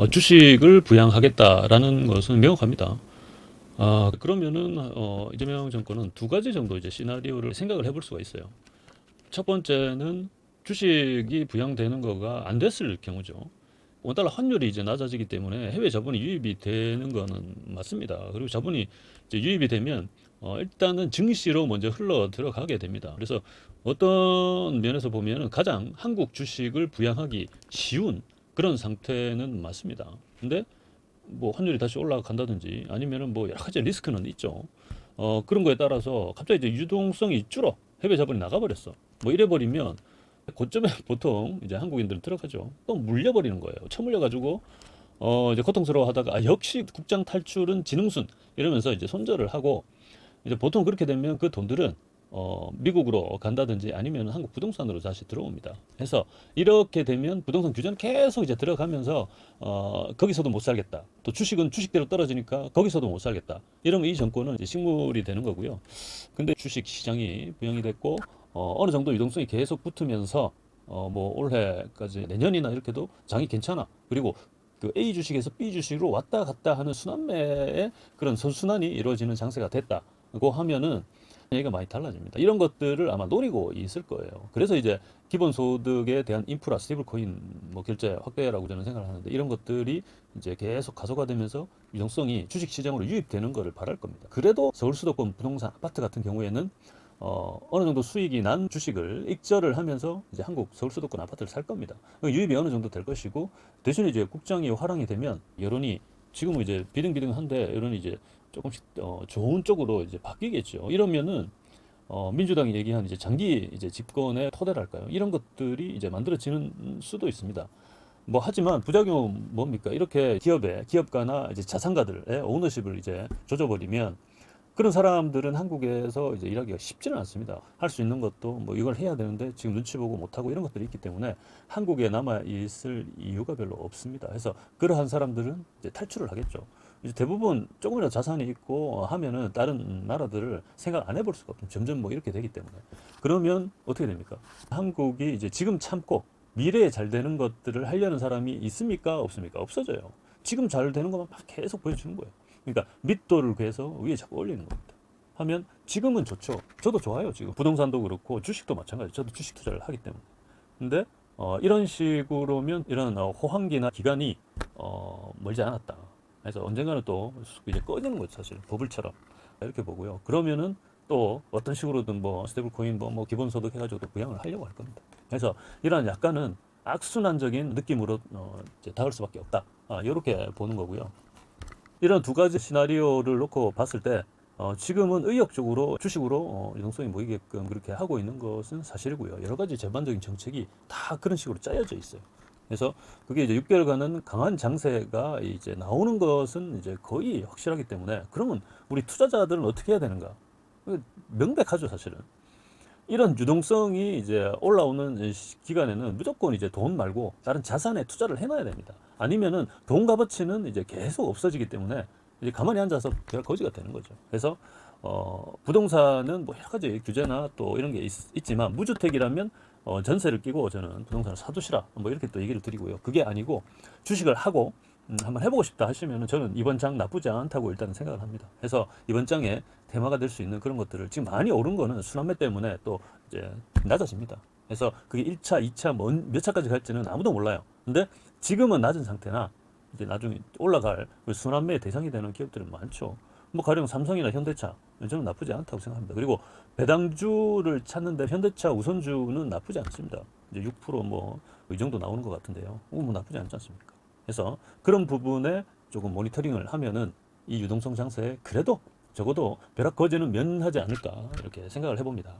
주식을 부양하겠다라는 것은 명확합니다. 그러면은 이재명 정권은 두 가지 정도 이제 시나리오를 생각을 해볼 수가 있어요. 첫 번째는 주식이 부양되는 거가 안 됐을 경우죠. 원달러 환율이 이제 낮아지기 때문에 해외 자본이 유입이 되는 거는 맞습니다. 그리고 자본이 이제 유입이 되면 일단은 증시로 먼저 흘러 들어가게 됩니다. 그래서 어떤 면에서 보면은 가장 한국 주식을 부양하기 쉬운 그런 상태는 맞습니다. 근데 뭐 환율이 다시 올라간다든지 아니면은 뭐 여러 가지 리스크는 있죠. 그런 거에 따라서 갑자기 이제 유동성이 줄어 해외 자본이 나가버렸어. 뭐 이래 버리면 고점에 보통 이제 한국인들은 들어가죠. 또 물려버리는 거예요. 처물려가지고 이제 고통스러워하다가 역시 국장 탈출은 지능순 이러면서 이제 손절을 하고 이제 보통 그렇게 되면 그 돈들은 미국으로 간다든지 아니면 한국 부동산으로 다시 들어옵니다. 그래서 이렇게 되면 부동산 규제는 계속 이제 들어가면서 거기서도 못 살겠다. 또 주식은 주식대로 떨어지니까 거기서도 못 살겠다. 이러면 이 정권은 이제 식물이 되는 거고요. 근데 주식 시장이 부양이 됐고 어느 정도 유동성이 계속 붙으면서 뭐 올해까지 내년이나 이렇게도 장이 괜찮아. 그리고 그 A 주식에서 B 주식으로 왔다 갔다 하는 순환매의 그런 선순환이 이루어지는 장세가 됐다고 하면은 얘기가 많이 달라집니다. 이런 것들을 아마 노리고 있을 거예요. 그래서 이제 기본소득에 대한 인프라, 스테이블 코인 뭐 결제 확대라고 저는 생각을 하는데 이런 것들이 이제 계속 가속화되면서 유동성이 주식 시장으로 유입되는 것을 바랄 겁니다. 그래도 서울 수도권 부동산 아파트 같은 경우에는 어느 정도 수익이 난 주식을 익절을 하면서 이제 한국 서울 수도권 아파트를 살 겁니다. 유입이 어느 정도 될 것이고 대신에 이제 국장이 화랑이 되면 여론이 지금은 이제 비등비등한데 여론이 이제 조금씩 좋은 쪽으로 이제 바뀌겠죠. 이러면은 민주당이 얘기한 이제 장기 이제 집권의 토대랄까요? 이런 것들이 이제 만들어지는 수도 있습니다. 뭐 하지만 부작용은 뭡니까? 이렇게 기업가나 이제 자산가들의 오너십을 이제 조져버리면 그런 사람들은 한국에서 이제 일하기가 쉽지는 않습니다. 할 수 있는 것도 뭐 이걸 해야 되는데 지금 눈치 보고 못하고 이런 것들이 있기 때문에 한국에 남아 있을 이유가 별로 없습니다. 그래서 그러한 사람들은 이제 탈출을 하겠죠. 이제 대부분 조금이라도 자산이 있고 하면은 다른 나라들을 생각 안 해볼 수가 없죠. 점점 뭐 이렇게 되기 때문에. 그러면 어떻게 됩니까? 한국이 이제 지금 참고 미래에 잘 되는 것들을 하려는 사람이 있습니까? 없습니까? 없어져요. 지금 잘 되는 것만 막 계속 보여주는 거예요. 그러니까 밑도를 구해서 위에 자꾸 올리는 겁니다. 하면 지금은 좋죠. 저도 좋아요. 지금 부동산도 그렇고 주식도 마찬가지. 저도 주식 투자를 하기 때문에. 근데 이런 식으로면 이런 호황기나 기간이 멀지 않았다. 그래서 언젠가는 또 이제 꺼지는 거죠, 사실 버블처럼 이렇게 보고요. 그러면은 또 어떤 식으로든 뭐 스테이블 코인 뭐 기본소득 해가지고 또 부양을 하려고 할 겁니다. 그래서 이런 약간은 악순환적인 느낌으로 이제 닿을 수밖에 없다. 이렇게 보는 거고요. 이런 두 가지 시나리오를 놓고 봤을 때 지금은 의욕적으로 주식으로 유동성이 모이게끔 그렇게 하고 있는 것은 사실이고요. 여러 가지 전반적인 정책이 다 그런 식으로 짜여져 있어요. 그래서 그게 이제 6개월간은 강한 장세가 이제 나오는 것은 이제 거의 확실하기 때문에 그러면 우리 투자자들은 어떻게 해야 되는가? 명백하죠, 사실은. 이런 유동성이 이제 올라오는 기간에는 무조건 이제 돈 말고 다른 자산에 투자를 해놔야 됩니다. 아니면은 돈 값어치는 이제 계속 없어지기 때문에 이제 가만히 앉아서 그냥 거지가 되는 거죠. 그래서 부동산은 뭐 여러 가지 규제나 또 이런 게 있지만 무주택이라면 전세를 끼고 저는 부동산을 사두시라 뭐 이렇게 또 얘기를 드리고요. 그게 아니고 주식을 하고 한번 해보고 싶다 하시면은 저는 이번 장 나쁘지 않다고 일단은 생각을 합니다. 그래서 이번 장에 테마가 될 수 있는 그런 것들을 지금 많이 오른 거는 순환매 때문에 또 이제 낮아집니다. 그래서 그게 1차, 2차 몇 차까지 갈지는 아무도 몰라요. 근데 지금은 낮은 상태나 이제 나중에 올라갈 그 순환매의 대상이 되는 기업들은 많죠. 뭐 가령 삼성이나 현대차 저는 나쁘지 않다고 생각합니다. 그리고 배당주를 찾는데 현대차 우선주는 나쁘지 않습니다. 이제 6%뭐 이 정도 나오는 것 같은데요. 뭐 나쁘지 않지 않습니까? 그래서 그런 부분에 조금 모니터링을 하면은 이 유동성 장세에 그래도 적어도 벼락 거지는 면하지 않을까 이렇게 생각을 해봅니다.